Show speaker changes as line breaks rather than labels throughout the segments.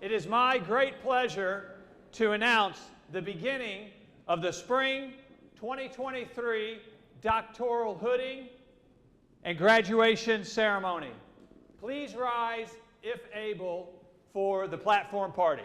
It is my great pleasure to announce the beginning of the Spring 2023 Doctoral Hooding and Graduation Ceremony. Please rise, if able, for the platform party.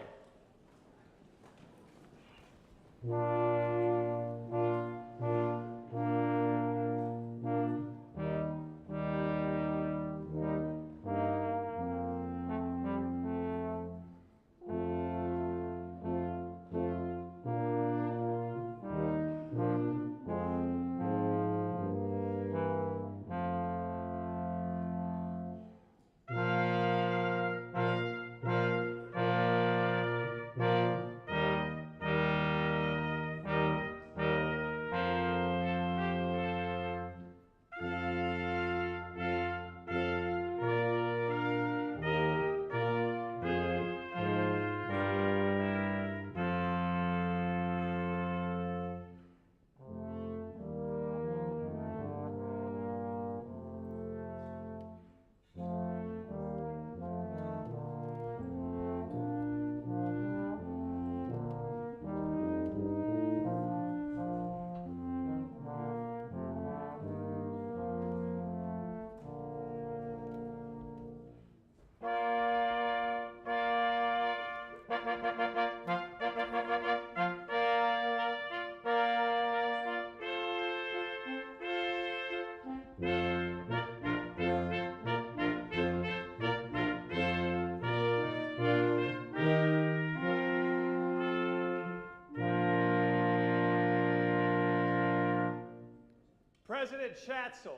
President Schatzel,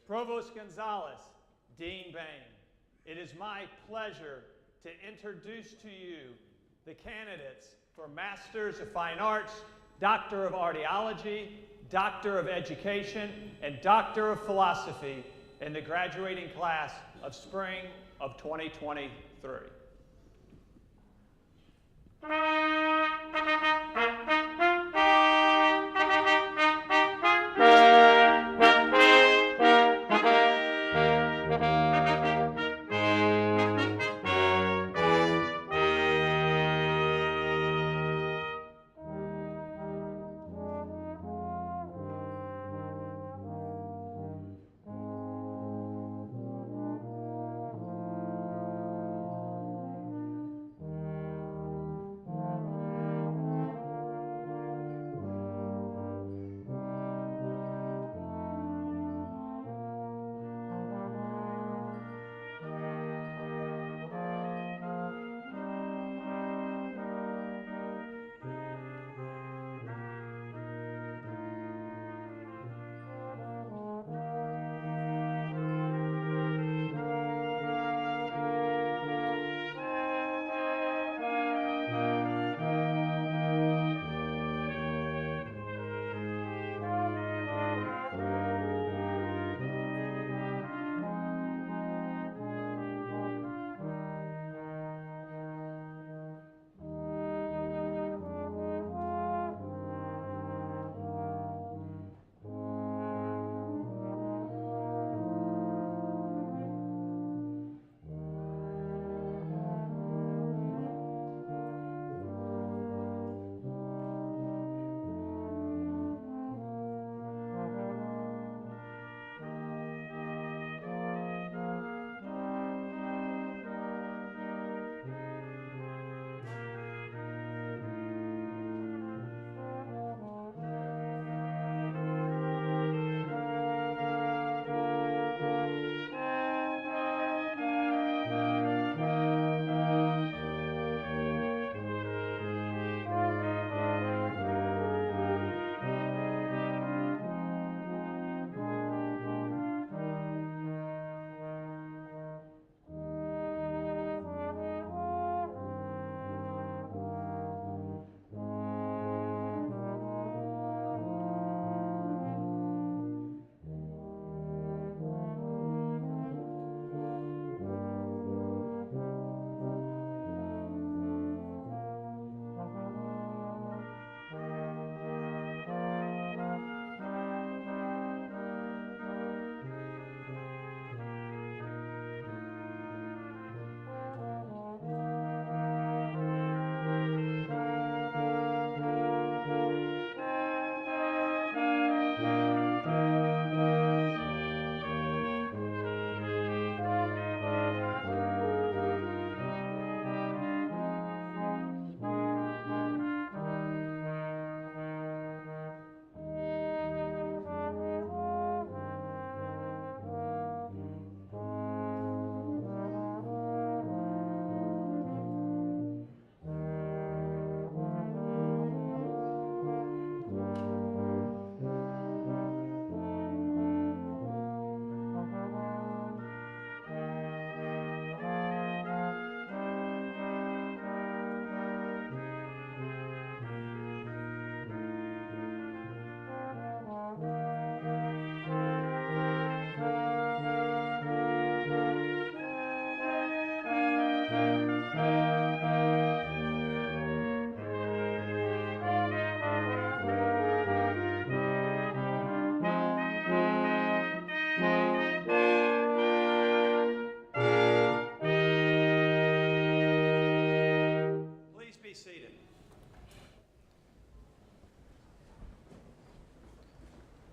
Provost Gonzalez, Dean Bain, it is my pleasure to introduce to you the candidates for Masters of Fine Arts, Doctor of Archaeology, Doctor of Education, and Doctor of Philosophy in the graduating class of spring of 2023.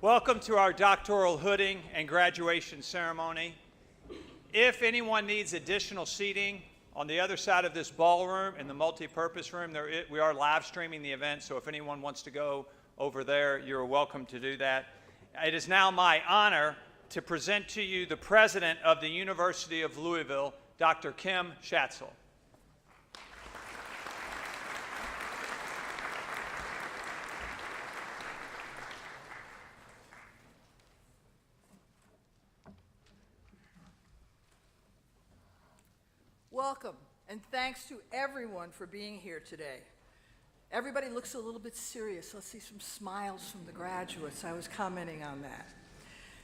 Welcome to our doctoral hooding and graduation ceremony. If anyone needs additional seating, on the other side of this ballroom in the multi-purpose room, we are live streaming the event, so if anyone wants to go over there, you're welcome to do that. It is now my honor to present to you the president of the University of Louisville, Dr. Kim Schatzel.
Welcome, and thanks to everyone for being here today. Everybody looks a little bit serious. Let's see some smiles from the graduates. I was commenting on that.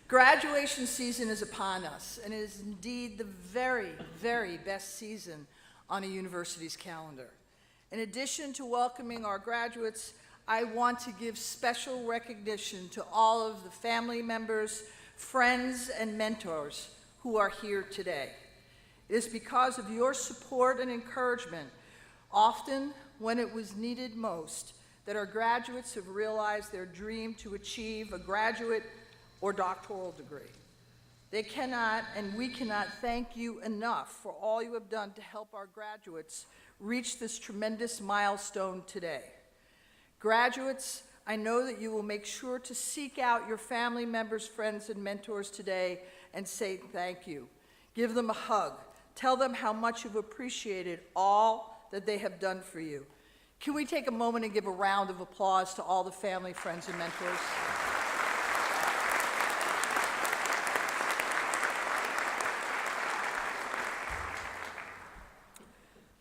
Graduation season is upon us, and it is indeed the very, very best season on a university's calendar. In addition to welcoming our graduates, I want to give special recognition to all of the family members, friends, and mentors who are here today. It is because of your support and encouragement, often when it was needed most, that our graduates have realized their dream to achieve a graduate or doctoral degree. They cannot, and we cannot thank you enough for all you have done to help our graduates reach this tremendous milestone today. Graduates, I know that you will make sure to seek out your family members, friends, and mentors today and say thank you. Give them a hug. Tell them how much you've appreciated all that they have done for you. Can we take a moment and give a round of applause to all the family, friends, and mentors?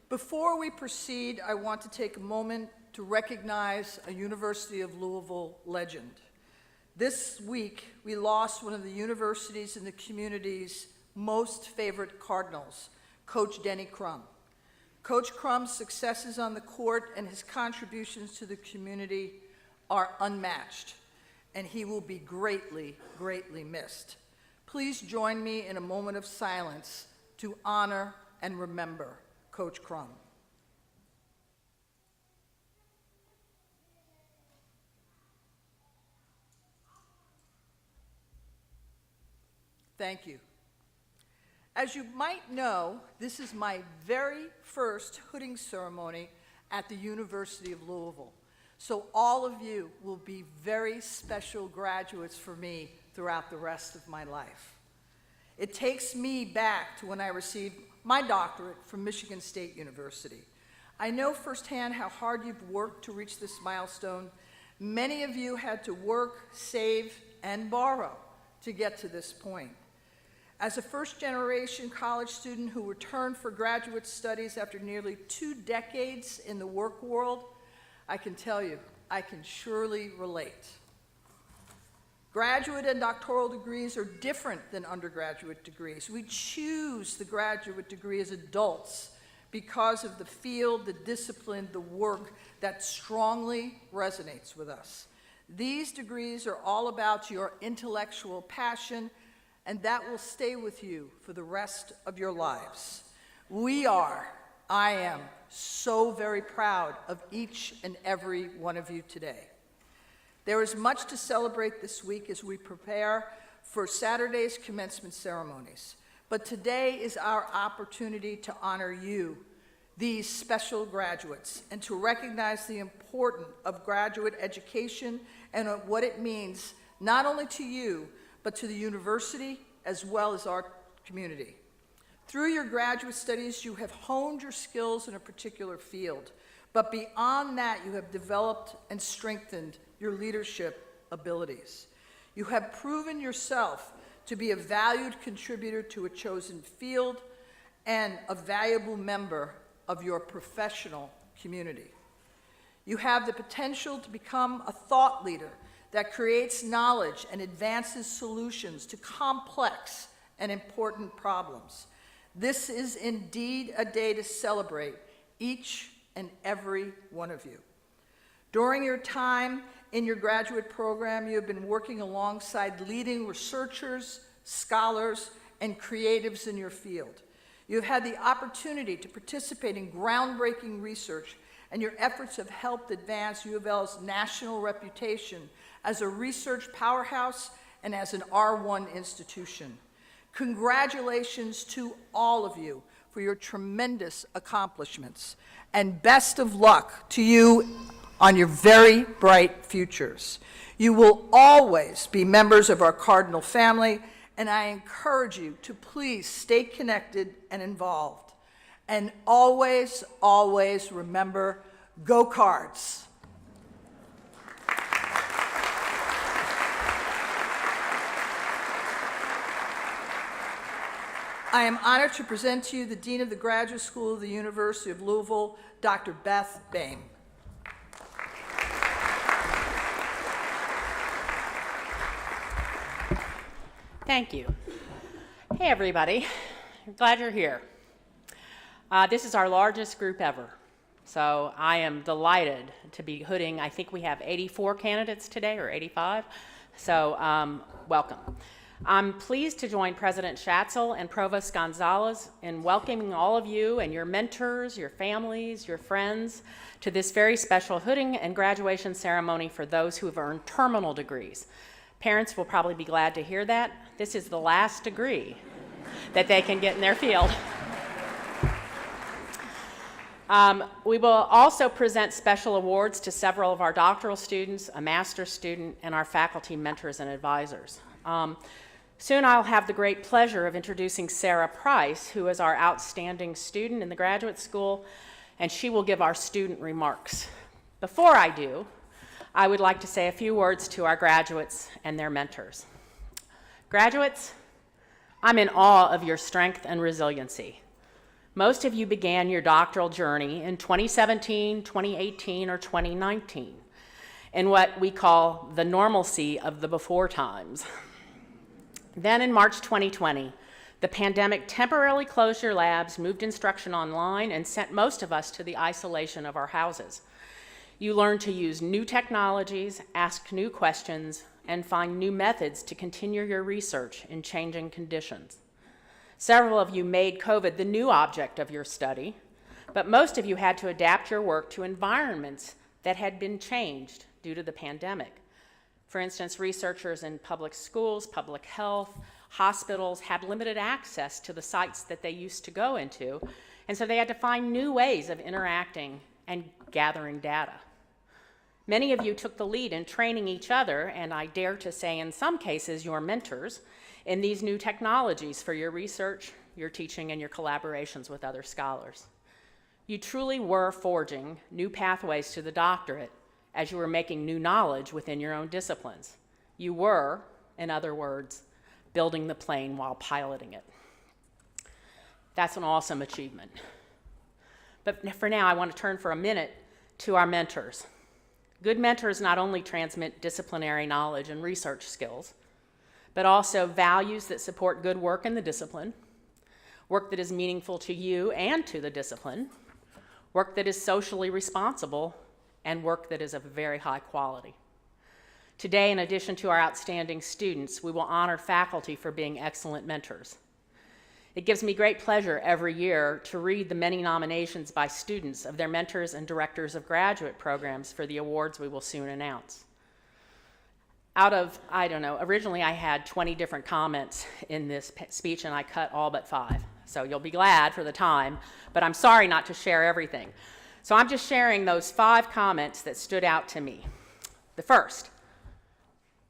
Before we proceed, I want to take a moment to recognize a University of Louisville legend. This week, we lost one of the university's and the community's most favorite Cardinals, Coach Denny Crum. Coach Crum's successes on the court and his contributions to the community are unmatched, and he will be greatly, greatly missed. Please join me in a moment of silence to honor and remember Coach Crum. Thank you. As you might know, this is my very first hooding ceremony at the University of Louisville. So all of you will be very special graduates for me throughout the rest of my life. It takes me back to when I received my doctorate from Michigan State University. I know firsthand how hard you've worked to reach this milestone. Many of you had to work, save, and borrow to get to this point. As a first-generation college student who returned for graduate studies after nearly 2 decades in the work world, I can tell you, I can surely relate. Graduate and doctoral degrees are different than undergraduate degrees. We choose the graduate degree as adults because of the field, the discipline, the work that strongly resonates with us. These degrees are all about your intellectual passion, and that will stay with you for the rest of your lives. I am so very proud of each and every one of you today. There is much to celebrate this week as we prepare for Saturday's commencement ceremonies. But today is our opportunity to honor you, these special graduates, and to recognize the importance of graduate education and what it means not only to you, but to the university as well as our community. Through your graduate studies, you have honed your skills in a particular field, but beyond that, you have developed and strengthened your leadership abilities. You have proven yourself to be a valued contributor to a chosen field and a valuable member of your professional community. You have the potential to become a thought leader that creates knowledge and advances solutions to complex and important problems. This is indeed a day to celebrate each and every one of you. During your time in your graduate program, you have been working alongside leading researchers, scholars, and creatives in your field. You have had the opportunity to participate in groundbreaking research, and your efforts have helped advance U of L's national reputation as a research powerhouse and as an R1 institution. Congratulations to all of you for your tremendous accomplishments, and best of luck to you on your very bright futures. You will always be members of our Cardinal family, And I encourage you to please stay connected and involved. And always, always remember, go Cards. I am honored to present to you the Dean of the Graduate School of the University of Louisville, Dr. Beth Boehm.
Thank you. Hey, everybody. Glad you're here. This is our largest group ever, so I am delighted to be hooding. I think we have 84 candidates today, or 85, so welcome. I'm pleased to join President Schatzel and Provost Gonzalez in welcoming all of you and your mentors, your families, your friends to this very special hooding and graduation ceremony for those who have earned terminal degrees. Parents will probably be glad to hear that. This is the last degree that they can get in their field. We will also present special awards to several of our doctoral students, a master's student, and our faculty mentors and advisors. Soon I'll have the great pleasure of introducing Sarah Price, who is our outstanding student in the graduate school, and she will give our student remarks. Before I do, I would like to say a few words to our graduates and their mentors. Graduates, I'm in awe of your strength and resiliency. Most of you began your doctoral journey in 2017, 2018, or 2019, in what we call the normalcy of the before times. Then in March 2020, the pandemic temporarily closed your labs, moved instruction online, and sent most of us to the isolation of our houses. You learned to use new technologies, ask new questions, and find new methods to continue your research in changing conditions. Several of you made COVID the new object of your study, but most of you had to adapt your work to environments that had been changed due to the pandemic. For instance, researchers in public schools, public health, hospitals had limited access to the sites that they used to go into, and so they had to find new ways of interacting and gathering data. Many of you took the lead in training each other, and I dare to say in some cases your mentors, in these new technologies for your research, your teaching, and your collaborations with other scholars. You truly were forging new pathways to the doctorate as you were making new knowledge within your own disciplines. You were, in other words, building the plane while piloting it. That's an awesome achievement. But for now, I want to turn for a minute to our mentors. Good mentors not only transmit disciplinary knowledge and research skills, but also values that support good work in the discipline, work that is meaningful to you and to the discipline, work that is socially responsible, and work that is of very high quality. Today, in addition to our outstanding students, we will honor faculty for being excellent mentors. It gives me great pleasure every year to read the many nominations by students of their mentors and directors of graduate programs for the awards we will soon announce. Out of, originally I had 20 different comments in this speech and I cut all but 5. So you'll be glad for the time, but I'm sorry not to share everything. So I'm just sharing those 5 comments that stood out to me. The first,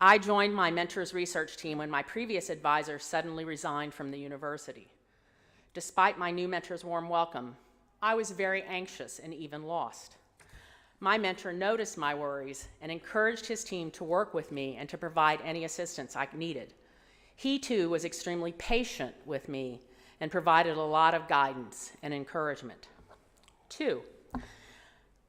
I joined my mentor's research team when my previous advisor suddenly resigned from the university. Despite my new mentor's warm welcome, I was very anxious and even lost. My mentor noticed my worries and encouraged his team to work with me and to provide any assistance I needed. He too was extremely patient with me and provided a lot of guidance and encouragement. 2,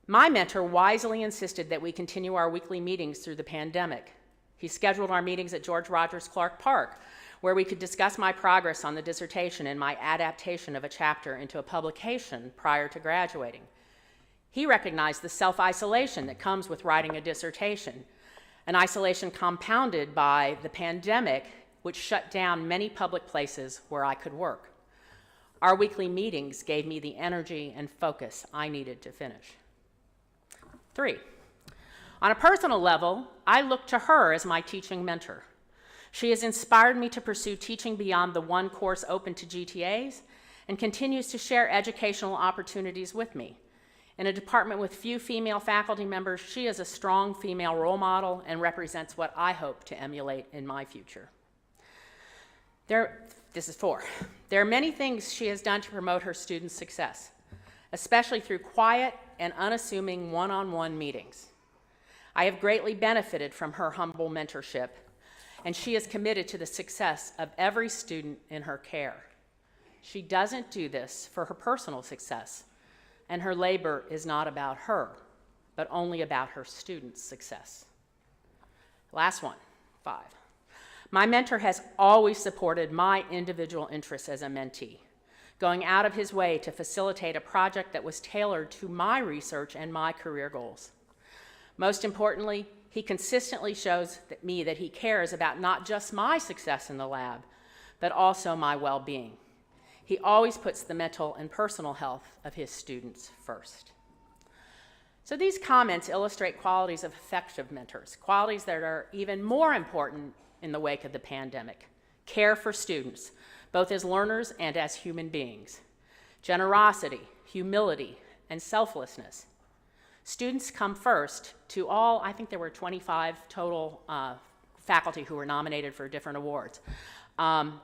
my mentor wisely insisted that we continue our weekly meetings through the pandemic. He scheduled our meetings at George Rogers Clark Park, where we could discuss my progress on the dissertation and my adaptation of a chapter into a publication prior to graduating. He recognized the self-isolation that comes with writing a dissertation, an isolation compounded by the pandemic, which shut down many public places where I could work. Our weekly meetings gave me the energy and focus I needed to finish. 3, on a personal level, I look to her as my teaching mentor. She has inspired me to pursue teaching beyond the one course open to GTAs and continues to share educational opportunities with me. In a department with few female faculty members, she is a strong female role model and represents what I hope to emulate in my future. This is 4. There are many things she has done to promote her students' success, especially through quiet and unassuming one-on-one meetings. I have greatly benefited from her humble mentorship, and she is committed to the success of every student in her care. She doesn't do this for her personal success, and her labor is not about her, but only about her students' success. Last one, 5. My mentor has always supported my individual interests as a mentee, going out of his way to facilitate a project that was tailored to my research and my career goals. Most importantly, he consistently shows me that he cares about not just my success in the lab, but also my well-being. He always puts the mental and personal health of his students first. So these comments illustrate qualities of effective mentors, qualities that are even more important in the wake of the pandemic. Care for students, both as learners and as human beings. Generosity, humility, and selflessness. Students come first to all, I think there were 25 total faculty who were nominated for different awards. All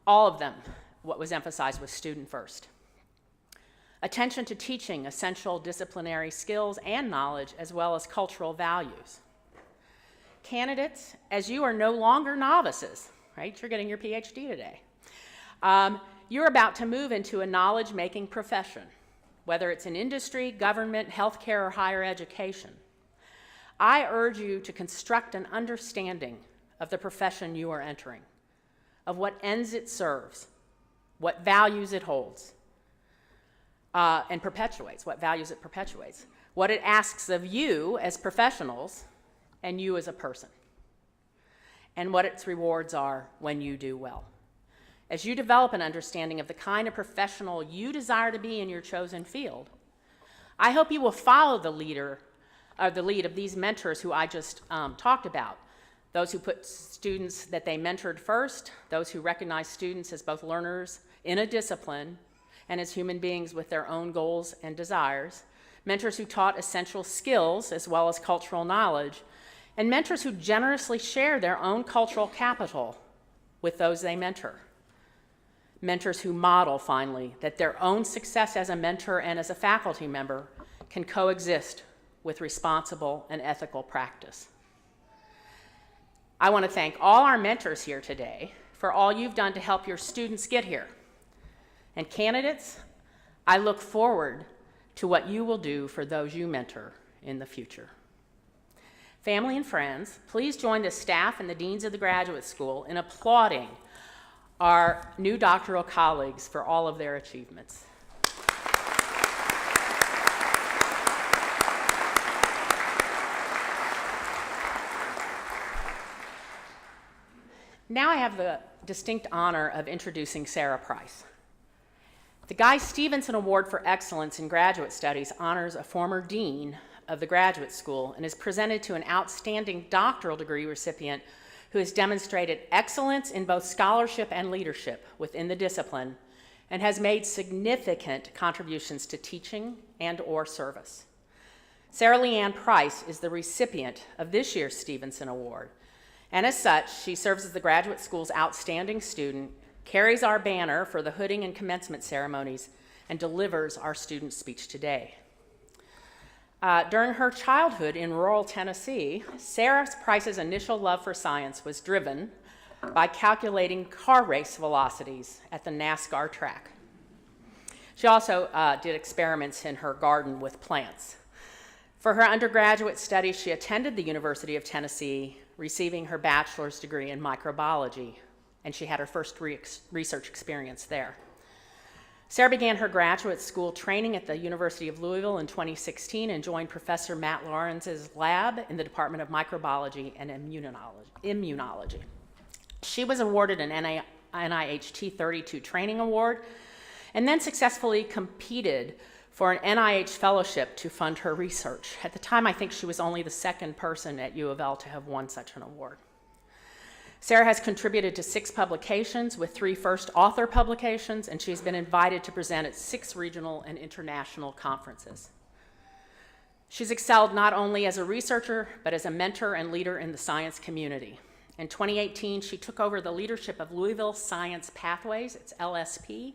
of them, what was emphasized was student first. Attention to teaching essential disciplinary skills and knowledge, as well as cultural values. Candidates, as you are no longer novices, right? You're getting your PhD today. You're about to move into a knowledge-making profession, whether it's in industry, government, healthcare, or higher education. I urge you to construct an understanding of the profession you are entering, of what ends it serves, what values it holds, and perpetuates, what values it perpetuates, what it asks of you as professionals and you as a person, and what its rewards are when you do well. As you develop an understanding of the kind of professional you desire to be in your chosen field, I hope you will follow the lead of these mentors who I just talked about, those who put students that they mentored first, those who recognize students as both learners in a discipline and as human beings with their own goals and desires, mentors who taught essential skills as well as cultural knowledge, and mentors who generously share their own cultural capital with those they mentor. Mentors who model, finally, that their own success as a mentor and as a faculty member can coexist with responsible and ethical practice. I want to thank all our mentors here today for all you've done to help your students get here. And candidates, I look forward to what you will do for those you mentor in the future. Family and friends, please join the staff and the deans of the graduate school in applauding our new doctoral colleagues for all of their achievements. Now I have the distinct honor of introducing Sarah Price. The Guy Stevenson Award for Excellence in Graduate Studies honors a former dean of the graduate school and is presented to an outstanding doctoral degree recipient who has demonstrated excellence in both scholarship and leadership within the discipline and has made significant contributions to teaching and/or service. Sarah Leanne Price is the recipient of this year's Stevenson Award, and as such, she serves as the graduate school's outstanding student, carries our banner for the hooding and commencement ceremonies, and delivers our student speech today. During her childhood in rural Tennessee, Sarah Price's initial love for science was driven by calculating car race velocities at the NASCAR track. She also did experiments in her garden with plants. For her undergraduate studies, she attended the University of Tennessee, receiving her bachelor's degree in microbiology, and she had her first research experience there. Sarah began her graduate school training at the University of Louisville in 2016 and joined Professor Matt Lawrence's lab in the Department of Microbiology and Immunology. She was awarded an NIH T32 training award and then successfully competed for an NIH fellowship to fund her research. At the time, I think she was only the second person at U of L to have won such an award. Sarah has contributed to 6 publications with 3 first author publications, and she's been invited to present at 6 regional and international conferences. She's excelled not only as a researcher, but as a mentor and leader in the science community. In 2018, she took over the leadership of Louisville Science Pathways, it's LSP,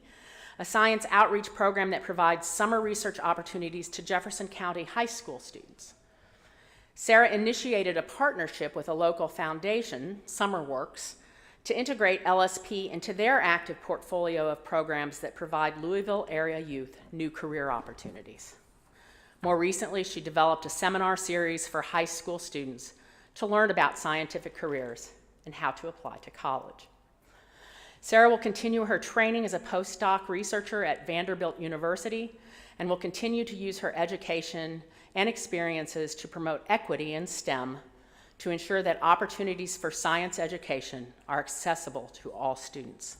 a science outreach program that provides summer research opportunities to Jefferson County high school students. Sarah initiated a partnership with a local foundation, SummerWorks, to integrate LSP into their active portfolio of programs that provide Louisville area youth new career opportunities. More recently, she developed a seminar series for high school students to learn about scientific careers and how to apply to college. Sarah will continue her training as a postdoc researcher at Vanderbilt University and will continue to use her education and experiences to promote equity in STEM to ensure that opportunities for science education are accessible to all students.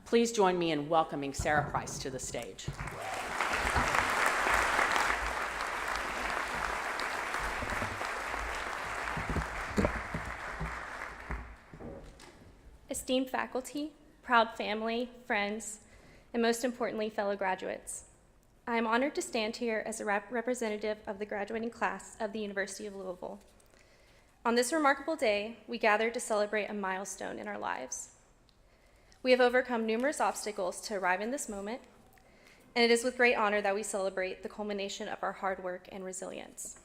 Please join me in welcoming Sarah Price to the stage.
Esteemed faculty, proud family, friends, and most importantly, fellow graduates. I am honored to stand here as a representative of the graduating class of the University of Louisville. On this remarkable day, we gather to celebrate a milestone in our lives. We have overcome numerous obstacles to arrive in this moment, and it is with great honor that we celebrate the culmination of our hard work and resilience.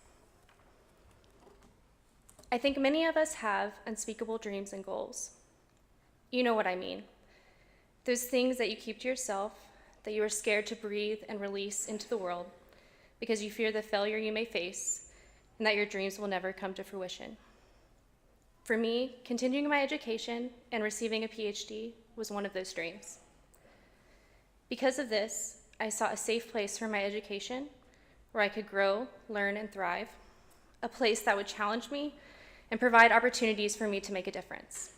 I think many of us have unspeakable dreams and goals. You know what I mean. Those things that you keep to yourself, that you are scared to breathe and release into the world because you fear the failure you may face and that your dreams will never come to fruition. For me, continuing my education and receiving a PhD was one of those dreams. Because of this, I sought a safe place for my education where I could grow, learn, and thrive, a place that would challenge me and provide opportunities for me to make a difference.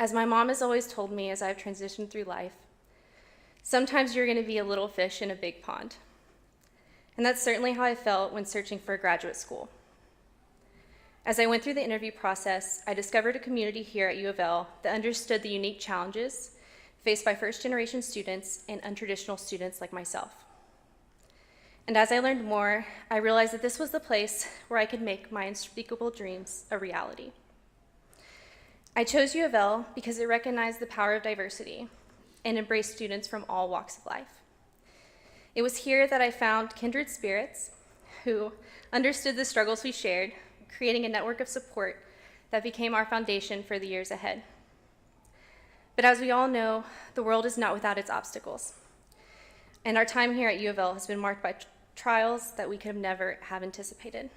As my mom has always told me as I've transitioned through life, sometimes you're going to be a little fish in a big pond. And that's certainly how I felt when searching for a graduate school. As I went through the interview process, I discovered a community here at U of L that understood the unique challenges faced by first-generation students and untraditional students like myself. And as I learned more, I realized that this was the place where I could make my unspeakable dreams a reality. I chose U of L because it recognized the power of diversity and embraced students from all walks of life. It was here that I found kindred spirits who understood the struggles we shared, creating a network of support that became our foundation for the years ahead. But as we all know, the world is not without its obstacles. And our time here at U of L has been marked by trials that we could never have anticipated.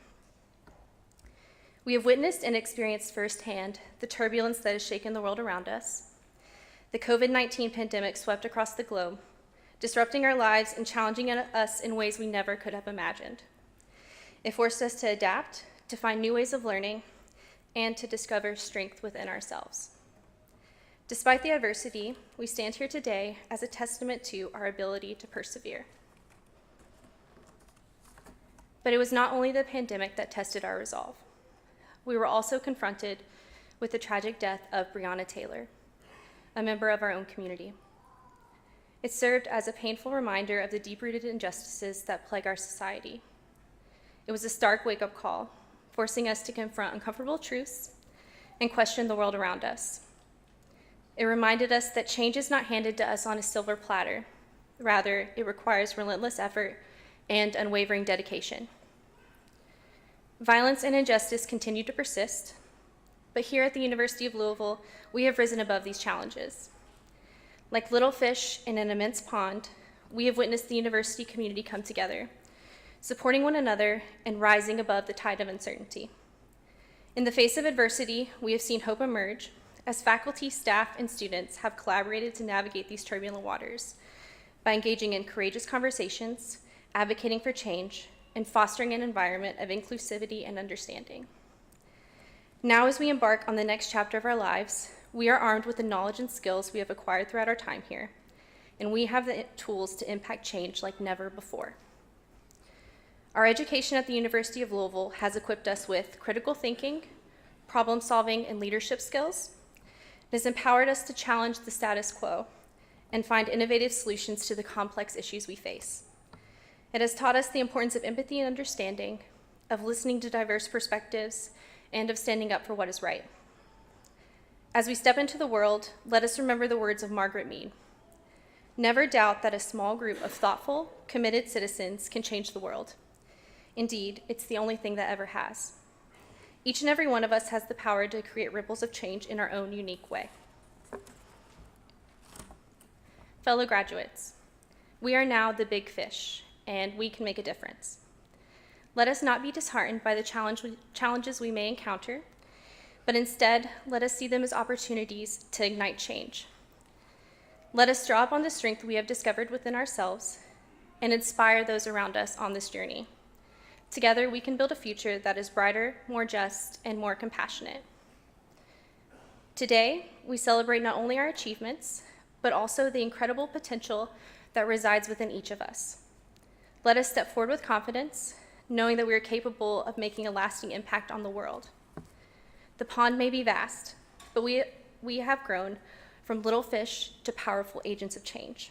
We have witnessed and experienced firsthand the turbulence that has shaken the world around us. The COVID-19 pandemic swept across the globe, disrupting our lives and challenging us in ways we never could have imagined. It forced us to adapt, to find new ways of learning, and to discover strength within ourselves. Despite the adversity, we stand here today as a testament to our ability to persevere. But it was not only the pandemic that tested our resolve. We were also confronted with the tragic death of Breonna Taylor, a member of our own community. It served as a painful reminder of the deep-rooted injustices that plague our society. It was a stark wake-up call, forcing us to confront uncomfortable truths and question the world around us. It reminded us that change is not handed to us on a silver platter. Rather, it requires relentless effort and unwavering dedication. Violence and injustice continue to persist, but here at the University of Louisville, we have risen above these challenges. Like little fish in an immense pond, we have witnessed the university community come together, supporting one another and rising above the tide of uncertainty. In the face of adversity, we have seen hope emerge as faculty, staff, and students have collaborated to navigate these turbulent waters by engaging in courageous conversations, advocating for change, and fostering an environment of inclusivity and understanding. Now, as we embark on the next chapter of our lives, we are armed with the knowledge and skills we have acquired throughout our time here, and we have the tools to impact change like never before. Our education at the University of Louisville has equipped us with critical thinking, problem solving, and leadership skills. It has empowered us to challenge the status quo and find innovative solutions to the complex issues we face. It has taught us the importance of empathy and understanding, of listening to diverse perspectives, and of standing up for what is right. As we step into the world, let us remember the words of Margaret Mead. Never doubt that a small group of thoughtful, committed citizens can change the world. Indeed, it's the only thing that ever has. Each and every one of us has the power to create ripples of change in our own unique way. Fellow graduates, we are now the big fish, and we can make a difference. Let us not be disheartened by the challenges we may encounter, but instead, let us see them as opportunities to ignite change. Let us draw upon the strength we have discovered within ourselves and inspire those around us on this journey. Together, we can build a future that is brighter, more just, and more compassionate. Today, we celebrate not only our achievements, but also the incredible potential that resides within each of us. Let us step forward with confidence, knowing that we are capable of making a lasting impact on the world. The pond may be vast, but we have grown from little fish to powerful agents of change.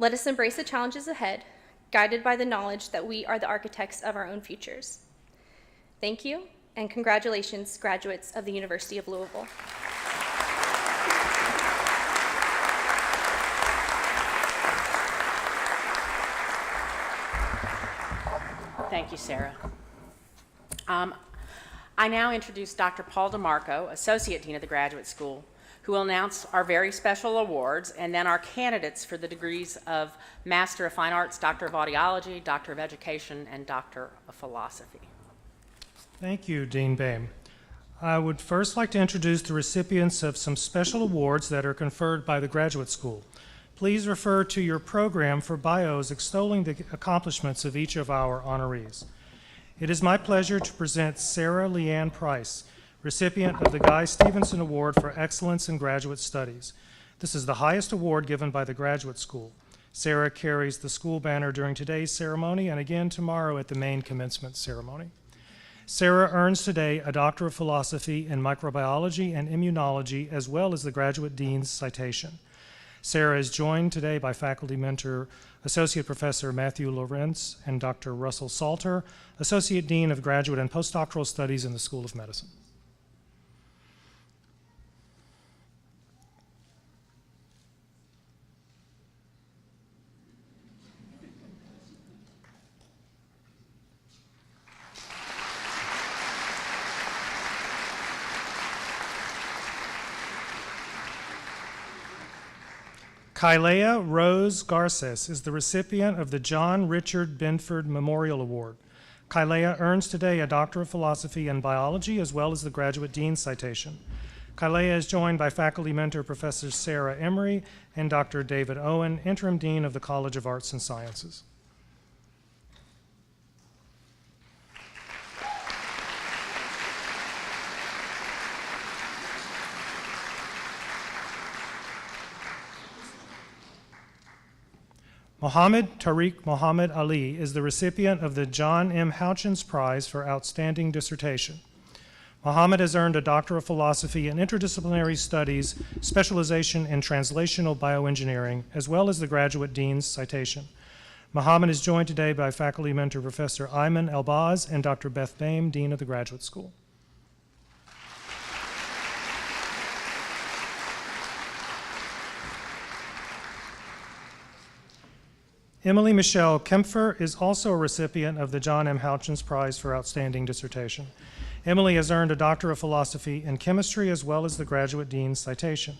Let us embrace the challenges ahead, guided by the knowledge that we are the architects of our own futures. Thank you, and congratulations, graduates of the University of Louisville.
Thank you, Sarah. I now introduce Dr. Paul DeMarco, Associate Dean of the Graduate School, who will announce our very special awards and then our candidates for the degrees of Master of Fine Arts, Doctor of Audiology, Doctor of Education, and Doctor of Philosophy.
Thank you, Dean Boehm. I would first like to introduce the recipients of some special awards that are conferred by the Graduate School. Please refer to your program for bios extolling the accomplishments of each of our honorees. It is my pleasure to present Sarah Leanne Price, recipient of the Guy Stevenson Award for Excellence in Graduate Studies. This is the highest award given by the Graduate School. Sarah carries the school banner during today's ceremony and again tomorrow at the main commencement ceremony. Sarah earns today a Doctor of Philosophy in Microbiology and Immunology, as well as the Graduate Dean's citation. Sarah is joined today by faculty mentor, Associate Professor Matthew Lorenz and Dr. Russell Salter, Associate Dean of Graduate and Postdoctoral Studies in the School of Medicine. Kylea Rose Garces is the recipient of the John Richard Binford Memorial Award. Kylea earns today a Doctor of Philosophy in Biology as well as the Graduate Dean's citation. Kylea is joined by faculty mentor Professor Sarah Emery and Dr. David Owen, Interim Dean of the College of Arts and Sciences. Mohammed Tariq Muhammad Ali is the recipient of the John M. Houchins Prize for Outstanding Dissertation. Mohammed has earned a Doctor of Philosophy in Interdisciplinary Studies, specialization in Translational Bioengineering, as well as the Graduate Dean's citation. Mohammed is joined today by faculty mentor Professor Ayman Elbaz and Dr. Beth Boehm, Dean of the Graduate School. Emily Michelle Kempfer is also a recipient of the John M. Houchins Prize for Outstanding Dissertation. Emily has earned a Doctor of Philosophy in Chemistry as well as the Graduate Dean's citation.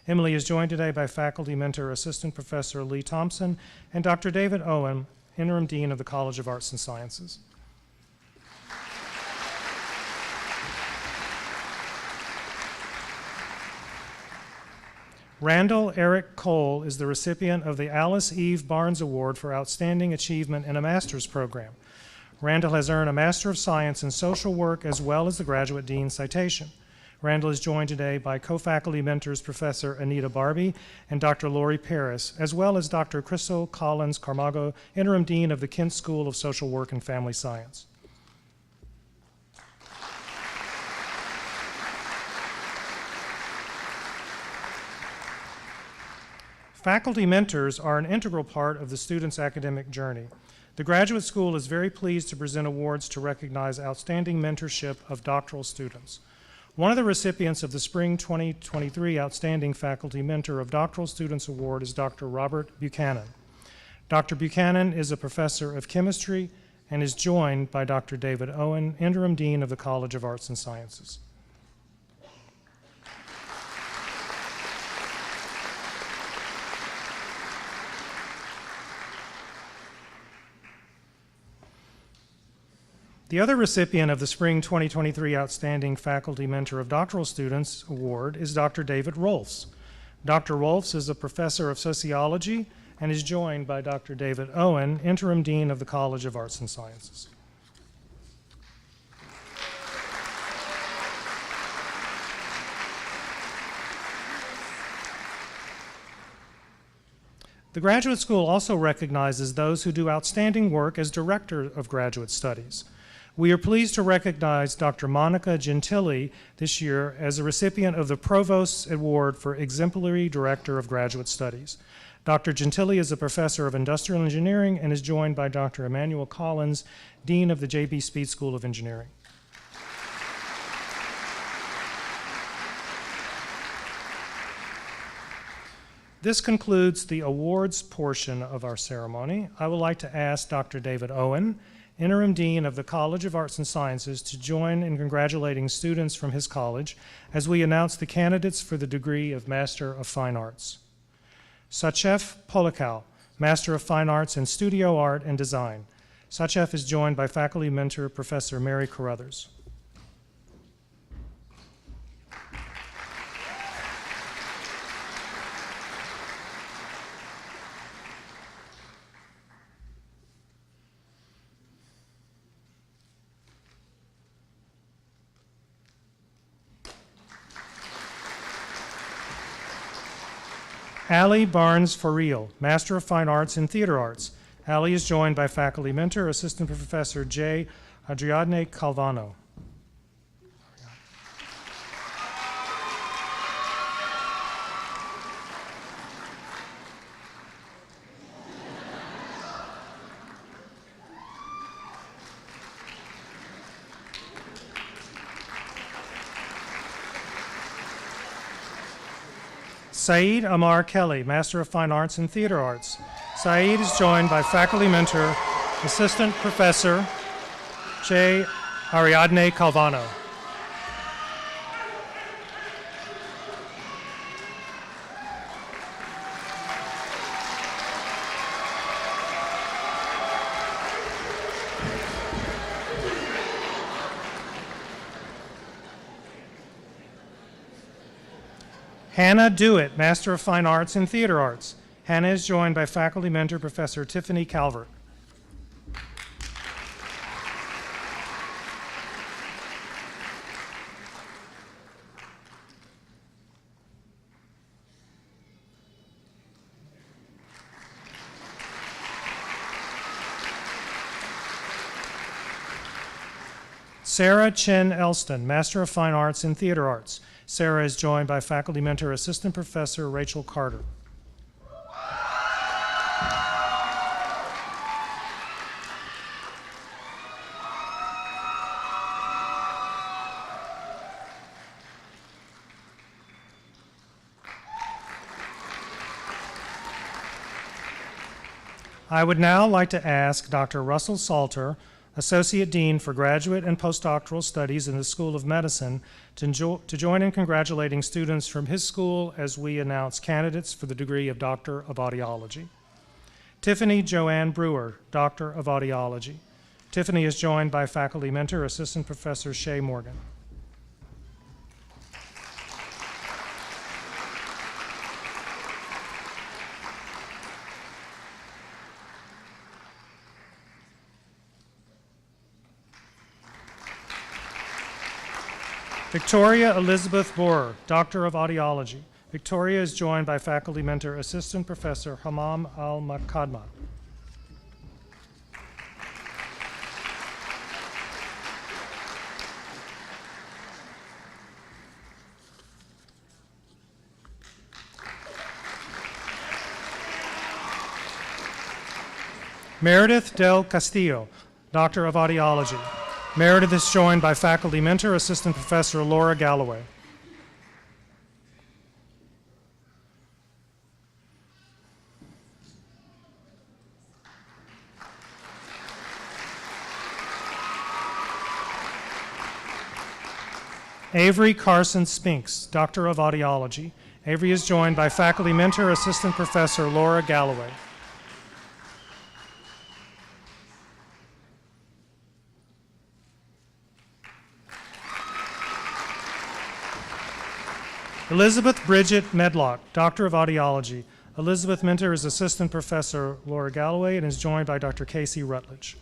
Emily is joined today by faculty mentor Assistant Professor Lee Thompson and Dr. David Owen, Interim Dean of the College of Arts and Sciences. Randall Eric Cole is the recipient of the Alice Eve Barnes Award for Outstanding Achievement in a Master's Program. Randall has earned a Master of Science in Social Work as well as the Graduate Dean's citation. Randall is joined today by co-faculty mentors Professor Anita Barbie and Dr. Lori Paris, as well as Dr. Crystal Collins Carmago, Interim Dean of the Kent School of Social Work and Family Science. Faculty mentors are an integral part of the student's academic journey. The Graduate School is very pleased to present awards to recognize outstanding mentorship of doctoral students. One of the recipients of the Spring 2023 Outstanding Faculty Mentor of Doctoral Students Award is Dr. Robert Buchanan. Dr. Buchanan is a professor of chemistry and is joined by Dr. David Owen, Interim Dean of the College of Arts and Sciences. The other recipient of the Spring 2023 Outstanding Faculty Mentor of Doctoral Students Award is Dr. David Rolfs. Dr. Rolfs is a professor of sociology and is joined by Dr. David Owen, Interim Dean of the College of Arts and Sciences. The Graduate School also recognizes those who do outstanding work as Director of Graduate Studies. We are pleased to recognize Dr. Monica Gentili this year as a recipient of the Provost's Award for Exemplary Director of Graduate Studies. Dr. Gentili is a professor of industrial engineering and is joined by Dr. Emmanuel Collins, Dean of the J.B. Speed School of Engineering. This concludes the awards portion of our ceremony. I would like to ask Dr. David Owen, Interim Dean of the College of Arts and Sciences, to join in congratulating students from his college as we announce the candidates for the degree of Master of Fine Arts. Sachev Polikow, Master of Fine Arts in Studio Art and Design. Sachev is joined by faculty mentor Professor Mary Carruthers. Allie Barnes Farrell, Master of Fine Arts in Theater Arts. Allie is joined by faculty mentor, Assistant Professor J. Adriadne Calvano. Saeed Amar Kelly, Master of Fine Arts in Theater Arts. Saeed is joined by faculty mentor, Assistant Professor J. Ariadne Calvano. Hannah Dewitt, Master of Fine Arts in Theater Arts. Hannah is joined by faculty mentor Professor Tiffany Calvert. Sarah Chen Elston, Master of Fine Arts in Theater Arts. Sarah is joined by faculty mentor Assistant Professor Rachel Carter. I would now like to ask Dr. Russell Salter, Associate Dean for Graduate and Postdoctoral Studies in the School of Medicine, to join in congratulating students from his school as we announce candidates for the degree of Doctor of Audiology. Tiffany Joanne Brewer, Doctor of Audiology. Tiffany is joined by faculty mentor, Assistant Professor Shay Morgan. Victoria Elizabeth Borer, Doctor of Audiology. Victoria is joined by faculty mentor, Assistant Professor Hamam Al-Makadma. Meredith Del Castillo, Doctor of Audiology. Meredith is joined by faculty mentor, Assistant Professor Laura Galloway. Avery Carson Spinks, Doctor of Audiology. Avery is joined by faculty mentor, Assistant Professor Laura Galloway. Elizabeth Bridget Medlock, Doctor of Audiology. Elizabeth mentor is Assistant Professor Laura Galloway and is joined by Dr. Casey Rutledge.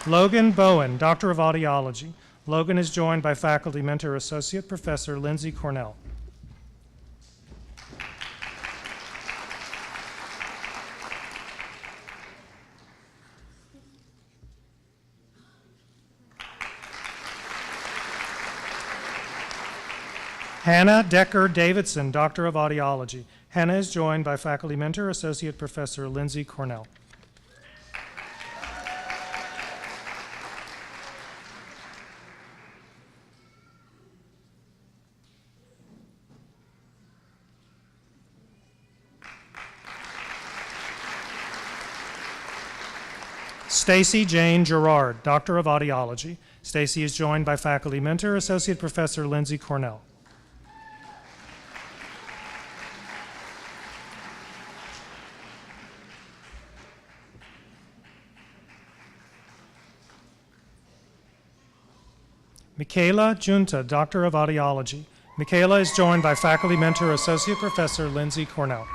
Logan Bowen, Doctor of Audiology. Logan is joined by faculty mentor, Associate Professor Lindsay Cornell. Hannah Decker Davidson, Doctor of Audiology. Hannah is joined by faculty mentor, Associate Professor Lindsay Cornell. Stacy Jane Gerard, Doctor of Audiology. Stacy is joined by faculty mentor, Associate Professor Lindsay Cornell. Michaela Junta, Doctor of Audiology. Michaela is joined by faculty mentor, Associate Professor Lindsay Cornell.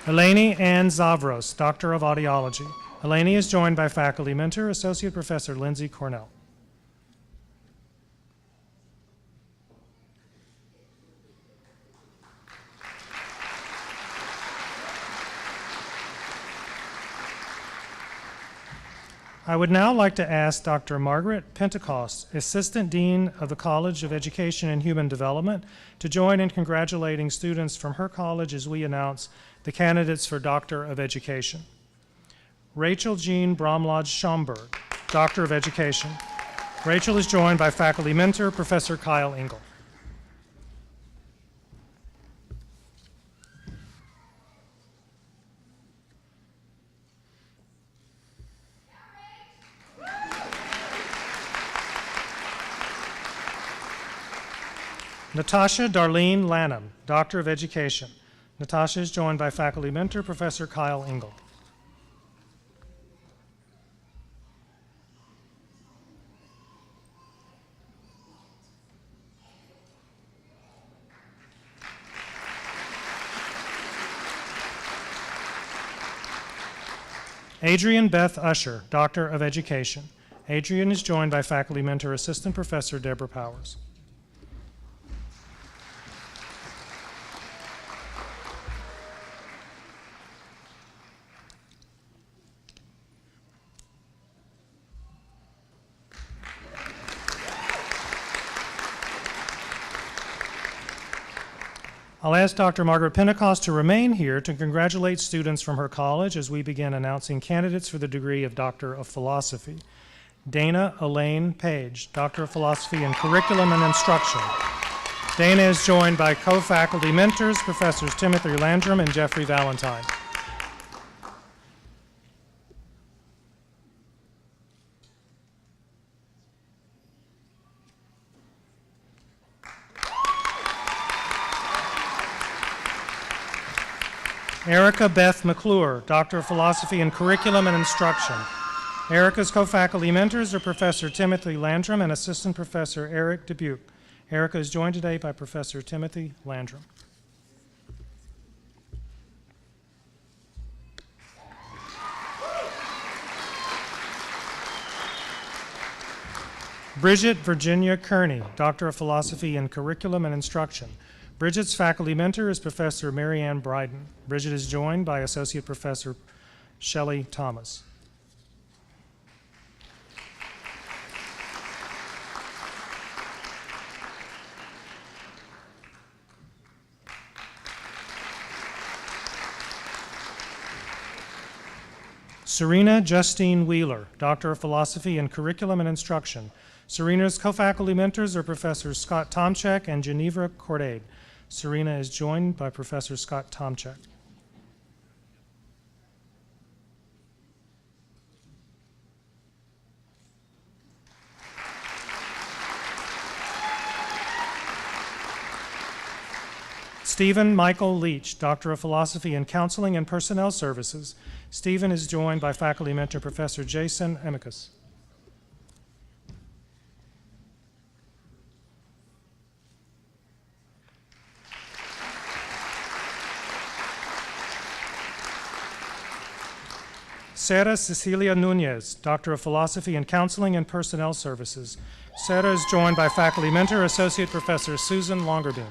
Eleni Ann Zavros, Doctor of Audiology. Eleni is joined by faculty mentor, Associate Professor Lindsay Cornell. I would now like to ask Dr. Margaret Pentecost, Assistant Dean of the College of Education and Human Development, to join in congratulating students from her college as we announce the candidates for Doctor of Education. Rachel Jean Bromlodge Schomburg, Doctor of Education. Rachel is joined by faculty mentor, Professor Kyle Engel. Natasha Darlene Lanham, Doctor of Education. Natasha is joined by faculty mentor, Professor Kyle Engel. Adrian Beth Usher, Doctor of Education. Adrian is joined by faculty mentor, Assistant Professor Deborah Powers. I'll ask Dr. Margaret Pentecost to remain here to congratulate students from her college as we begin announcing candidates for the degree of Doctor of Philosophy. Dana Elaine Page, Doctor of Philosophy in Curriculum and Instruction. Dana is joined by co-faculty mentors, Professors Timothy Landrum and Jeffrey Valentine. Erica Beth McClure, Doctor of Philosophy in Curriculum and Instruction. Erica's co-faculty mentors are Professor Timothy Landrum and Assistant Professor Eric Dubuque. Erica is joined today by Professor Timothy Landrum. Bridget Virginia Kearney, Doctor of Philosophy in Curriculum and Instruction. Bridget's faculty mentor is Professor Mary Ann Bryden. Bridget is joined by Associate Professor Shelley Thomas. Serena Justine Wheeler, Doctor of Philosophy in Curriculum and Instruction. Serena's co-faculty mentors are Professors Scott Tomczak and Geneva Corday. Serena is joined by Professor Scott Tomczak. Stephen Michael Leach, Doctor of Philosophy in Counseling and Personnel Services. Stephen is joined by faculty mentor Professor Jason Amicus. Sarah Cecilia Nunez, Doctor of Philosophy in Counseling and Personnel Services. Sarah is joined by faculty mentor Associate Professor Susan Longerbeam.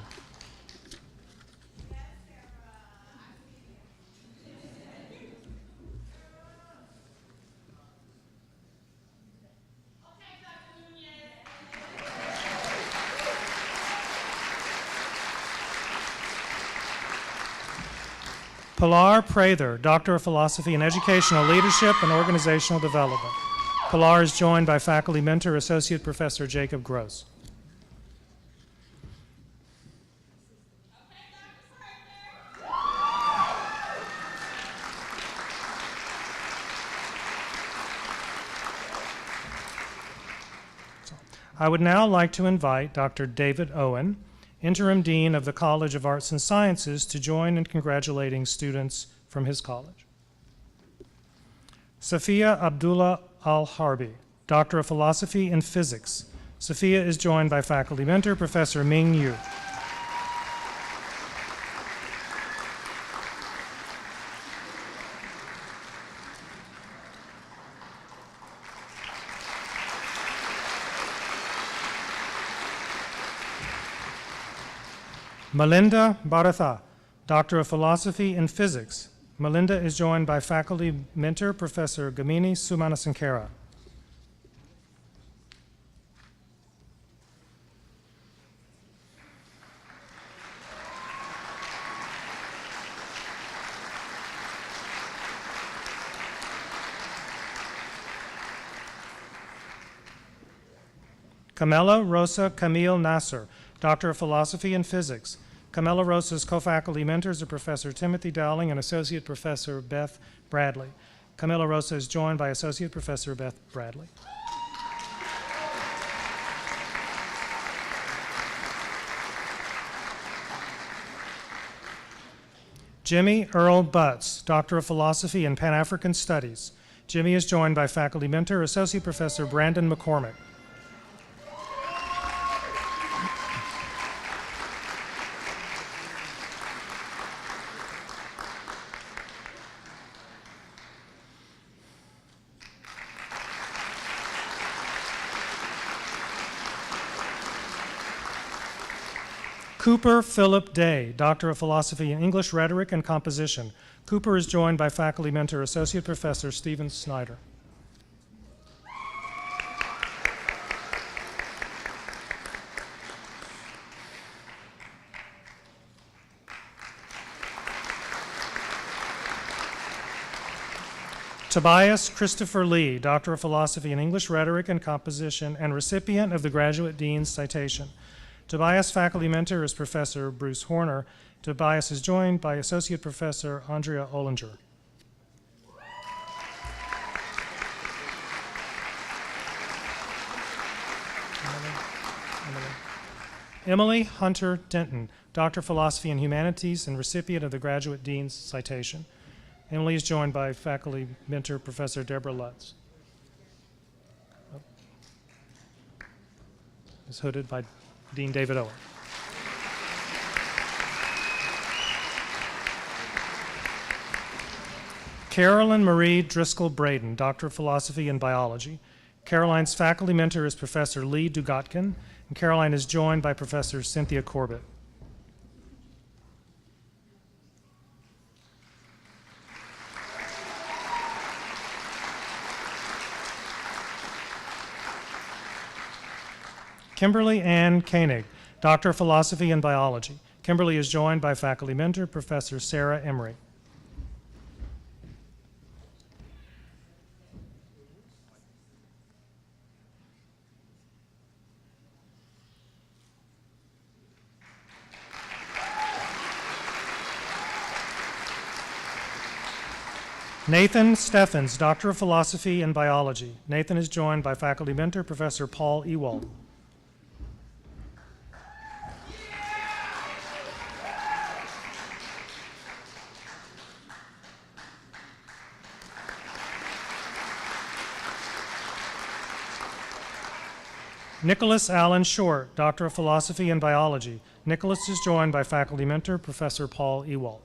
Pilar Prather, Doctor of Philosophy in Educational Leadership and Organizational Development. Pilar is joined by faculty mentor Associate Professor Jacob Gross. I would now like to invite Dr. David Owen, Interim Dean of the College of Arts and Sciences, to join in congratulating students from his college. Safia Abdullah Al-Harbi, Doctor of Philosophy in Physics. Safia is joined by faculty mentor Professor Ming Yu. Melinda Baratha, Doctor of Philosophy in Physics. Melinda is joined by faculty mentor Professor Gamini Sumanasankara. Camela Rosa Camille Nasser, Doctor of Philosophy in Physics. Camela Rosa's co-faculty mentors are Professor Timothy Dowling and Associate Professor Beth Bradley. Camela Rosa is joined by Associate Professor Beth Bradley. Jimmy Earl Butts, Doctor of Philosophy in Pan-African Studies. Jimmy is joined by faculty mentor Associate Professor Brandon McCormick. Cooper Philip Day, Doctor of Philosophy in English Rhetoric and Composition. Cooper is joined by faculty mentor Associate Professor Stephen Snyder. Tobias Christopher Lee, Doctor of Philosophy in English Rhetoric and Composition and recipient of the Graduate Dean's Citation. Tobias' faculty mentor is Professor Bruce Horner. Tobias is joined by Associate Professor Andrea Ollinger. Emily Hunter Denton, Doctor of Philosophy in Humanities and recipient of the Graduate Dean's Citation. Emily is joined by faculty mentor Professor Deborah Lutz. Is hooded by Dean David Owen. Carolyn Marie Driscoll Braden, Doctor of Philosophy in Biology. Caroline's faculty mentor is Professor Lee Dugatkin, and Caroline is joined by Professor Cynthia Corbett. Kimberly Ann Koenig, Doctor of Philosophy and Biology. Kimberly is joined by faculty mentor, Professor Sarah Emery. Nathan Steffens, Doctor of Philosophy and Biology. Nathan is joined by faculty mentor, Professor Paul Ewald. Nicholas Allen Short, Doctor of Philosophy and Biology. Nicholas is joined by faculty mentor, Professor Paul Ewald.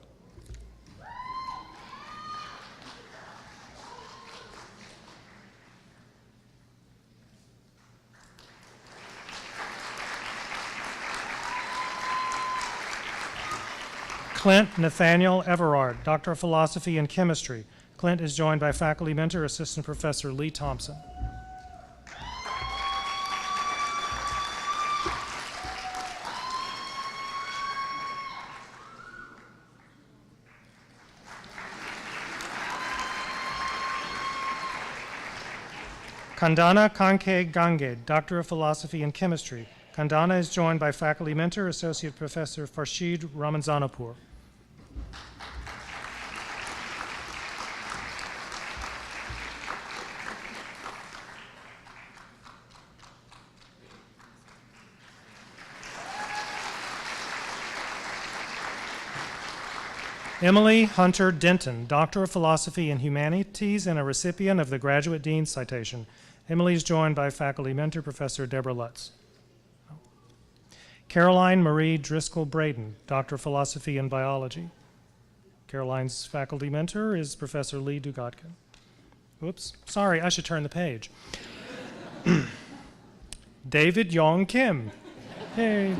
Clint Nathaniel Everard, Doctor of Philosophy and Chemistry. Clint is joined by faculty mentor, Assistant Professor Lee Thompson. Kandana Kanke Gange, Doctor of Philosophy and Chemistry. Kandana is joined by faculty mentor, Associate Professor Farshid Ramanzanapur. Emily Hunter Denton, Doctor of Philosophy and Humanities and a recipient of the Graduate Dean's Citation. Emily is joined by faculty mentor, Professor Deborah Lutz. Caroline Marie Driscoll Braden, Doctor of Philosophy and Biology. Caroline's faculty mentor is Professor Lee Dugatkin. Oops, sorry, I should turn the page. David Yong Kim. Hey.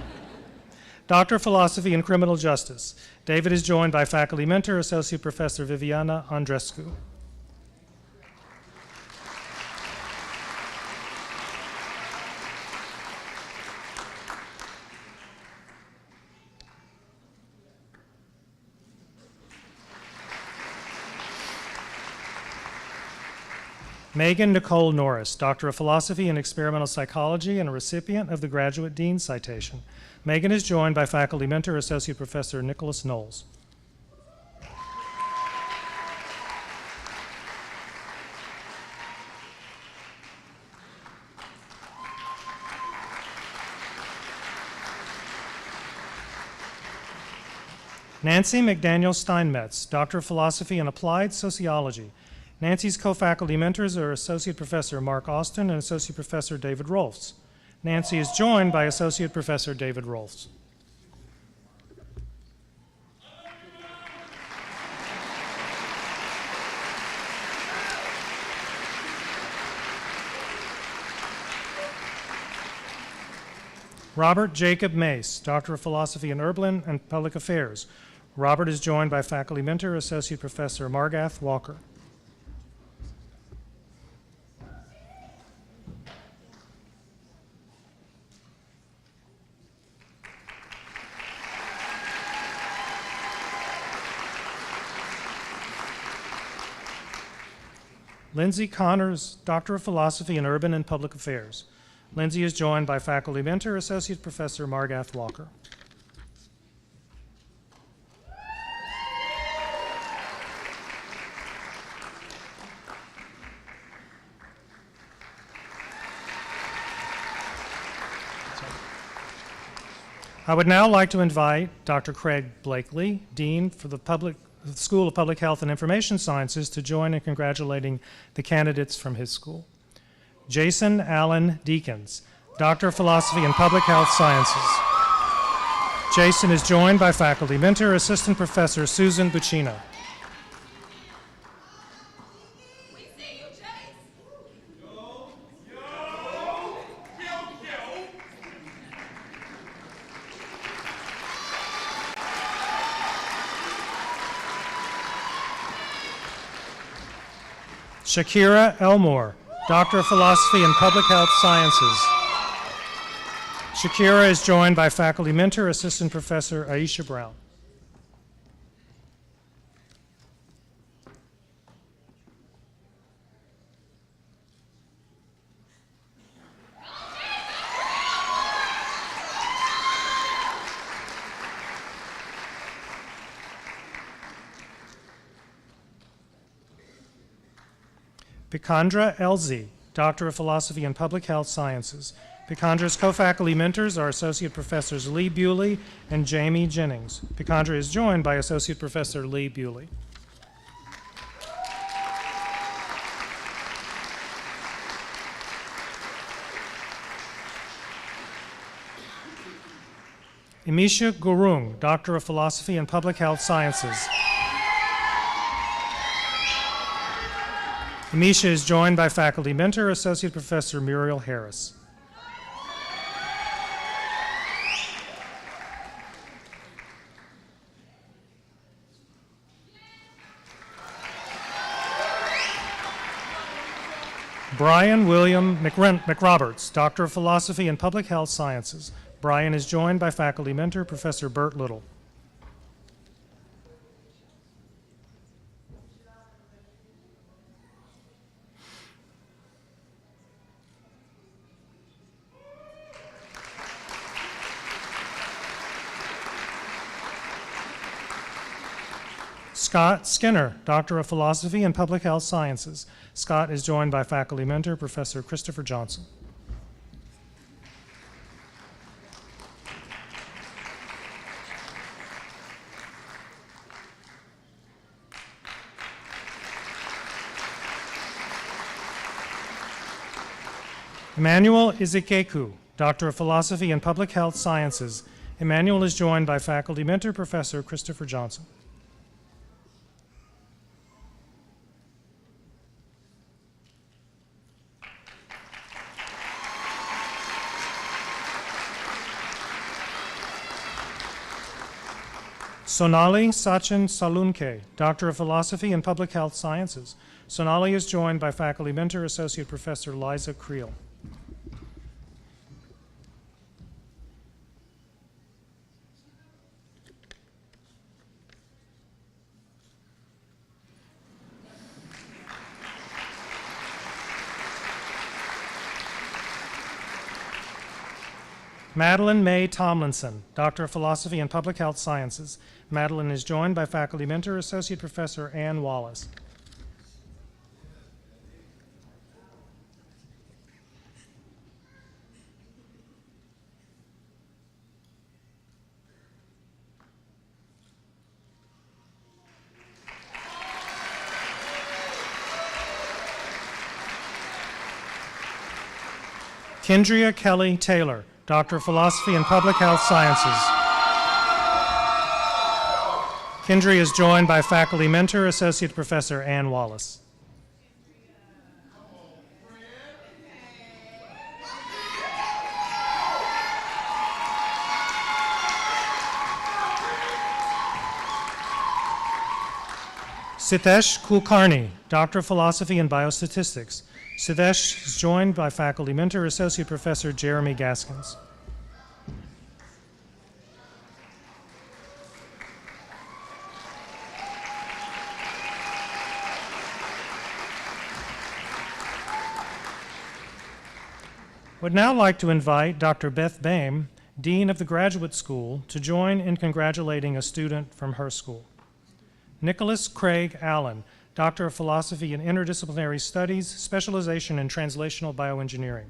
Doctor of Philosophy and Criminal Justice. David is joined by faculty mentor, Associate Professor Viviana Andrescu. Megan Nicole Norris, Doctor of Philosophy and Experimental Psychology and a recipient of the Graduate Dean's Citation. Megan is joined by faculty mentor, Associate Professor Nicholas Knowles. Nancy McDaniel Steinmetz, Doctor of Philosophy and Applied Sociology. Nancy's co-faculty mentors are Associate Professor Mark Austin and Associate Professor David Rolfs. Nancy is joined by Associate Professor David Rolfs. Robert Jacob Mace, Doctor of Philosophy in Urban and Public Affairs. Robert is joined by faculty mentor, Associate Professor Margath Walker. Lindsay Connors, Doctor of Philosophy in Urban and Public Affairs. Lindsay is joined by faculty mentor, Associate Professor Margath Walker. I would now like to invite Dr. Craig Blakely, Dean for the School of Public Health and Information Sciences, to join in congratulating the candidates from his school. Jason Allen Deakins, Doctor of Philosophy and Public Health Sciences. Jason is joined by faculty mentor, Assistant Professor Susan Buccino.
We see you, Chase.
Shakira Elmore, Doctor of Philosophy and Public Health Sciences. Shakira is joined by faculty mentor, Assistant Professor Aisha Brown. Bikandra Elzi, Doctor of Philosophy and Public Health Sciences. Bikandra's co-faculty mentors are Associate Professors Lee Bewley and Jamie Jennings. Bikandra is joined by Associate Professor Lee Bewley. Imisha Gurung, Doctor of Philosophy and Public Health Sciences. Imisha is joined by faculty mentor, Associate Professor Muriel Harris. Brian William McRoberts, Doctor of Philosophy and Public Health Sciences. Brian is joined by faculty mentor, Professor Bert Little. Scott Skinner, Doctor of Philosophy and Public Health Sciences. Scott is joined by faculty mentor, Professor Christopher Johnson. Emmanuel Izikeku, Doctor of Philosophy and Public Health Sciences. Emmanuel is joined by faculty mentor, Professor Christopher Johnson. Sonali Sachin Salunke, Doctor of Philosophy and Public Health Sciences. Sonali is joined by faculty mentor, Associate Professor Liza Creel. Madeline May Tomlinson, Doctor of Philosophy and Public Health Sciences. Madeline is joined by faculty mentor, Associate Professor Ann Wallace. Kendria Kelly Taylor, Doctor of Philosophy and Public Health Sciences. Kendria is joined by faculty mentor, Associate Professor Ann Wallace. Sitesh Kulkarni, Doctor of Philosophy and Biostatistics. Sitesh is joined by faculty mentor, Associate Professor Jeremy Gaskins. Would now like to invite Dr. Beth Boehm, Dean of the Graduate School, to join in congratulating a student from her school. Nicholas Craig Allen, Doctor of Philosophy in Interdisciplinary Studies, specialization in Translational Bioengineering.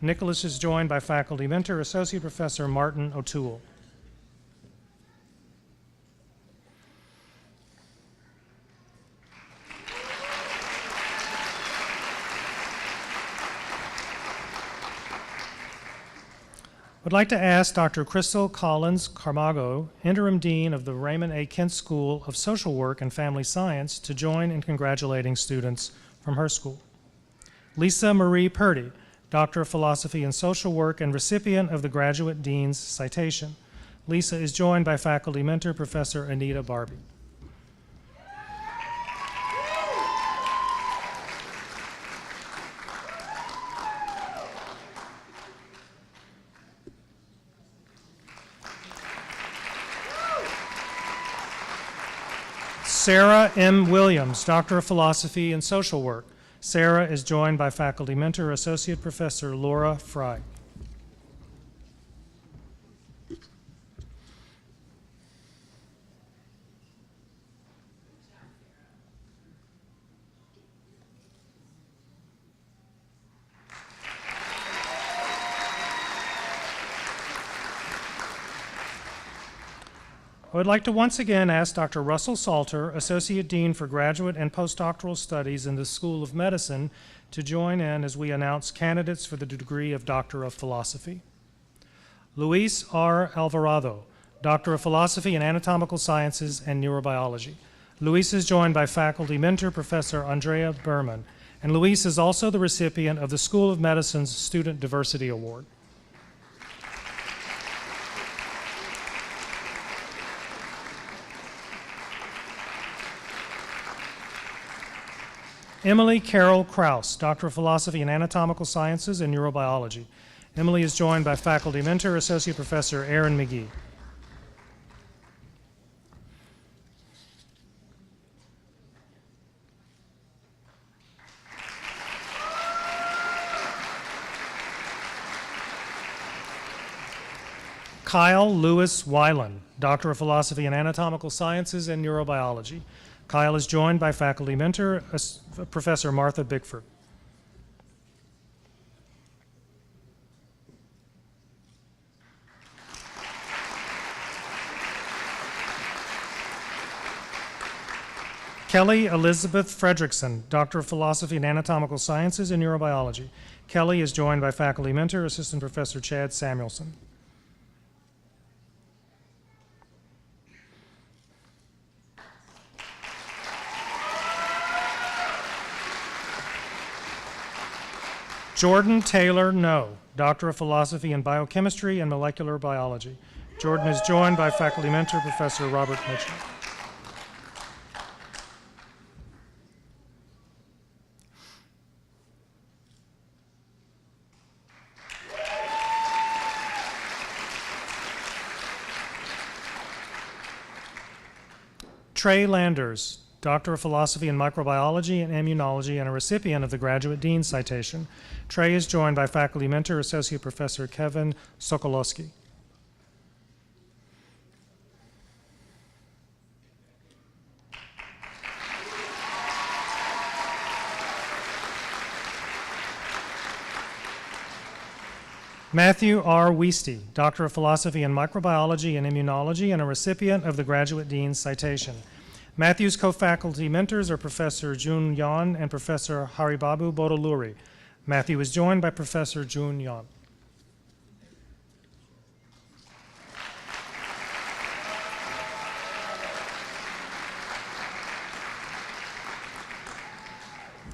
Nicholas is joined by faculty mentor, Associate Professor Martin O'Toole. Would like to ask Dr. Crystal Collins Carmago, Interim Dean of the Raymond A. Kent School of Social Work and Family Science, to join in congratulating students from her school. Lisa Marie Purdy, Doctor of Philosophy in Social Work and recipient of the Graduate Dean's Citation. Lisa is joined by faculty mentor, Professor Anita Barbie. Sarah M. Williams, Doctor of Philosophy and Social Work. Sarah is joined by faculty mentor, Associate Professor Laura Fry. I would like to once again ask Dr. Russell Salter, Associate Dean for Graduate and Postdoctoral Studies in the School of Medicine, to join in as we announce candidates for the degree of Doctor of Philosophy. Luis R. Alvarado, Doctor of Philosophy in Anatomical Sciences and Neurobiology. Luis is joined by faculty mentor, Professor Andrea Berman, and Luis is also the recipient of the School of Medicine's Student Diversity Award. Emily Carol Krause, Doctor of Philosophy in Anatomical Sciences and Neurobiology. Emily is joined by faculty mentor, Associate Professor Aaron McGee. Kyle Lewis Weiland, Doctor of Philosophy in Anatomical Sciences and Neurobiology. Kyle is joined by faculty mentor, Professor Martha Bickford. Kelly Elizabeth Fredrickson, Doctor of Philosophy in Anatomical Sciences and Neurobiology. Kelly is joined by faculty mentor, Assistant Professor Chad Samuelson. Jordan Taylor No, Doctor of Philosophy in Biochemistry and Molecular Biology. Jordan is joined by faculty mentor, Professor Robert Mitchell. Trey Landers, Doctor of Philosophy in Microbiology and Immunology and a recipient of the Graduate Dean Citation. Trey is joined by faculty mentor, Associate Professor Kevin Sokolowski. Matthew R. Wieste, Doctor of Philosophy in Microbiology and Immunology and a recipient of the Graduate Dean Citation. Matthew's co-faculty mentors are Professor Jun Yan and Professor Haribabu Bodoluri. Matthew is joined by Professor Jun Yan.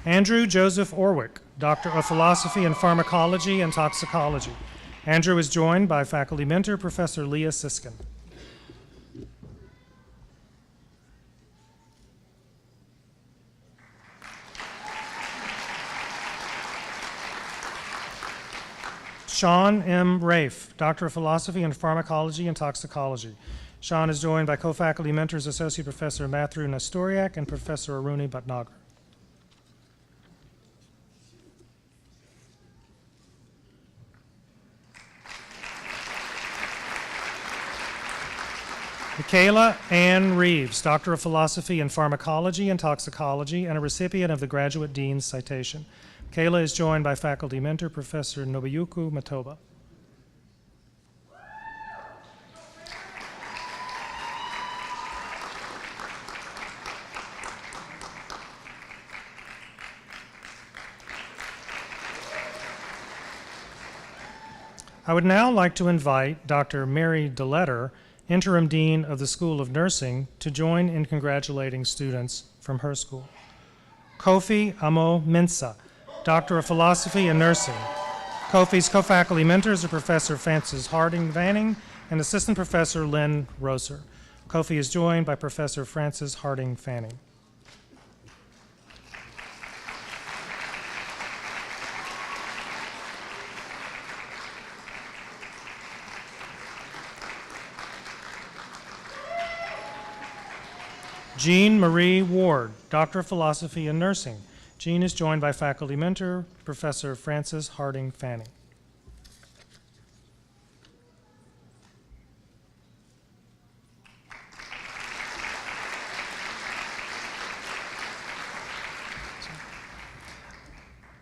Andrew Joseph Orwick, Doctor of Philosophy in Pharmacology and Toxicology. Andrew is joined by faculty mentor, Professor Leah Siskin. Sean M. Rafe, Doctor of Philosophy in Pharmacology and Toxicology. Sean is joined by co-faculty mentors, Associate Professor Matthew Nestoriak and Professor Aruni Bhatnagar. Michaela Ann Reeves, Doctor of Philosophy in Pharmacology and Toxicology and a recipient of the Graduate Dean's Citation. Michaela is joined by faculty mentor, Professor Nobuyuki Matoba. I would now like to invite Dr. Mary DeLetter, Interim Dean of the School of Nursing, to join in congratulating students from her school. Kofi Amo Mensah, Doctor of Philosophy and Nursing. Kofi's co-faculty mentors are Professor Francis Harding Fanning and Assistant Professor Lynn Roser. Kofi is joined by Professor Francis Harding Fanning. Jean Marie Ward, Doctor of Philosophy in Nursing. Jean is joined by faculty mentor, Professor Francis Harding Fanning.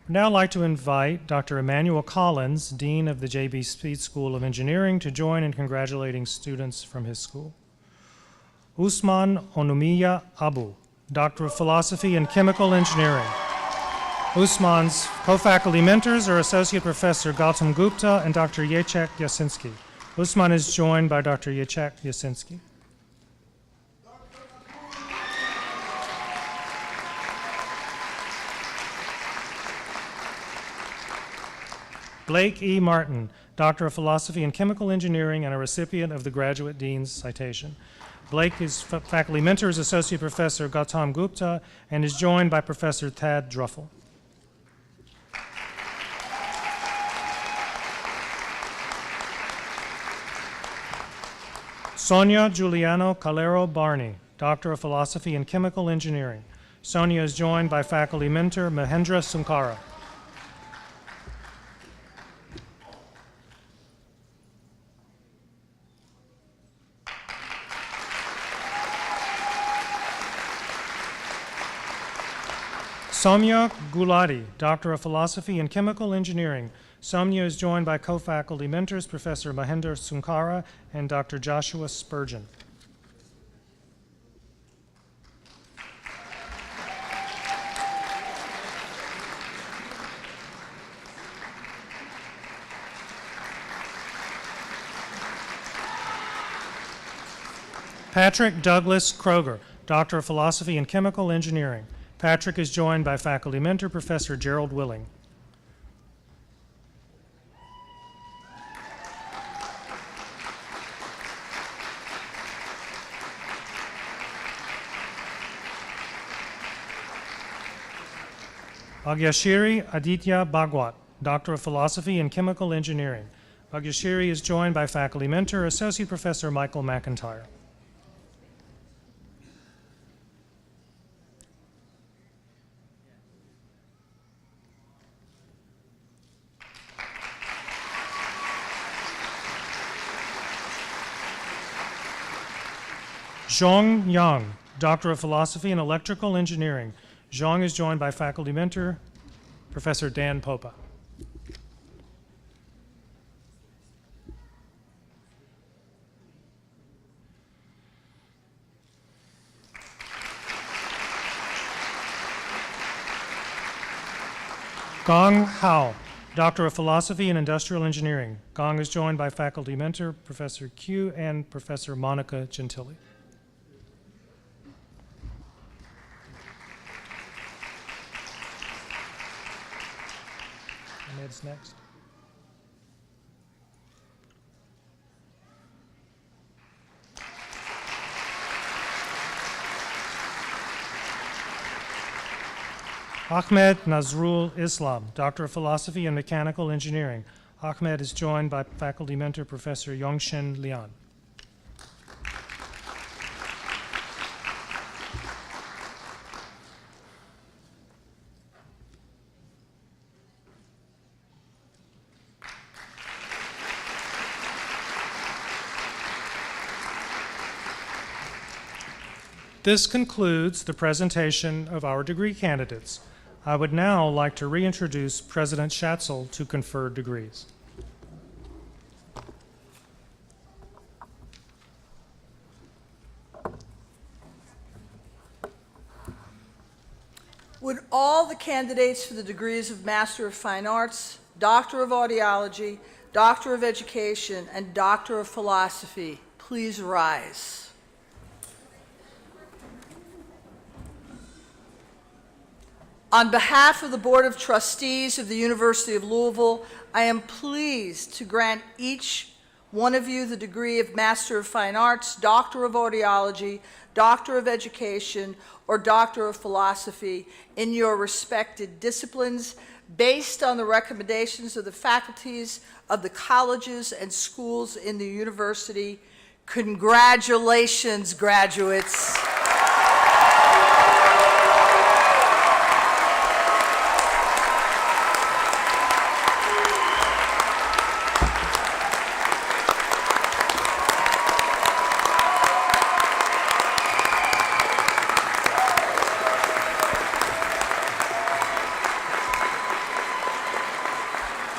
I'd now like to invite Dr. Emmanuel Collins, Dean of the J.B. Speed School of Engineering, to join in congratulating students from his school. Usman Onumiya Abu, Doctor of Philosophy in Chemical Engineering. Usman's co-faculty mentors are Associate Professor Gautam Gupta and Dr. Yechek Yasinski. Usman is joined by Dr. Yechek Yasinski. Blake E. Martin, Doctor of Philosophy in Chemical Engineering and a recipient of the Graduate Dean's Citation. Blake is faculty mentor is Associate Professor Gautam Gupta and is joined by Professor Tad Druffel. Sonia Giuliano Calero Barney, Doctor of Philosophy in Chemical Engineering. Sonia is joined by faculty mentor Mahendra Sunkara. Soumya Gulati, Doctor of Philosophy in Chemical Engineering. Soumya is joined by co-faculty mentors Professor Mahendra Sunkara and Dr. Joshua Spurgeon. Patrick Douglas Kroger, Doctor of Philosophy in Chemical Engineering. Patrick is joined by faculty mentor Professor Gerald Willing. Bhagyashiri Aditya Bhagwat, Doctor of Philosophy in Chemical Engineering. Bhagyashiri is joined by faculty mentor Associate Professor Michael McIntyre. Zhong Yang, Doctor of Philosophy in Electrical Engineering. Zhong is joined by faculty mentor, Professor Dan Popa. Gong Hao, Doctor of Philosophy in Industrial Engineering. Gong is joined by faculty mentor, Professor Q and Professor Monica Gentili. Ned's next. Ahmed Nazrul Islam, Doctor of Philosophy in Mechanical Engineering. Ahmed is joined by faculty mentor Professor Yongshen Lian. This concludes the presentation of our degree candidates. I would now like to reintroduce President Schatzel to confer degrees.
Would all the candidates for the degrees of Master of Fine Arts, Doctor of Audiology, Doctor of Education, and Doctor of Philosophy please rise? On behalf of the Board of Trustees of the University of Louisville, I am pleased to grant each one of you the degree of Master of Fine Arts, Doctor of Audiology, Doctor of Education, or Doctor of Philosophy in your respected disciplines based on the recommendations of the faculties of the colleges and schools in the university. Congratulations, graduates.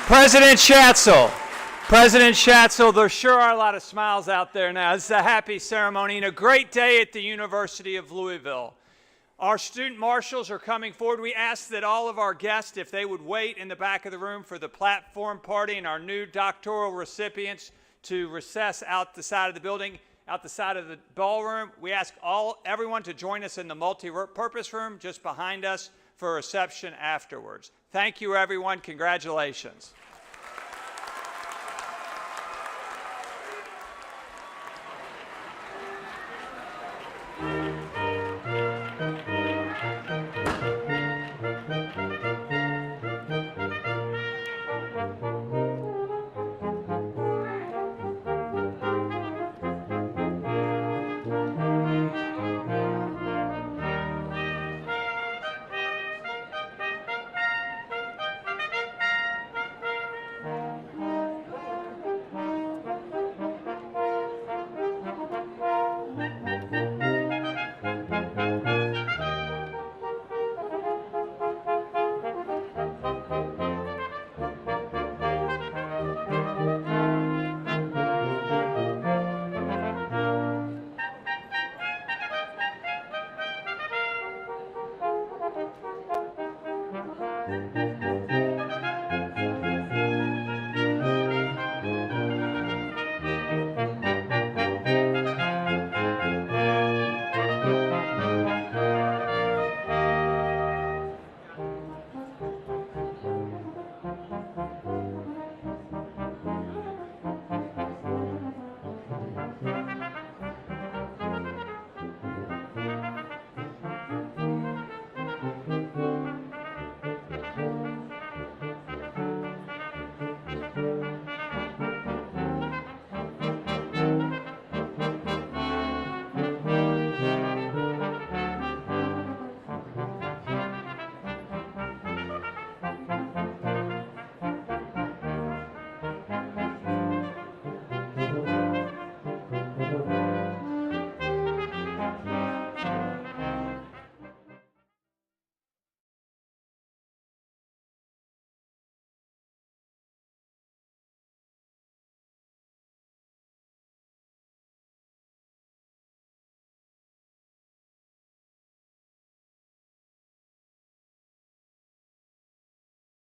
President Schatzel. President Schatzel, there sure are a lot of smiles out there now. It's a happy ceremony and a great day at the University of Louisville. Our student marshals are coming forward. We ask that all of our guests, if they would wait in the back of the room for the platform party and our new doctoral recipients to recess out the side of the building, out the side of the ballroom. We ask everyone to join us in the multi-purpose room just behind us for a reception afterwards. Thank you, everyone. Congratulations.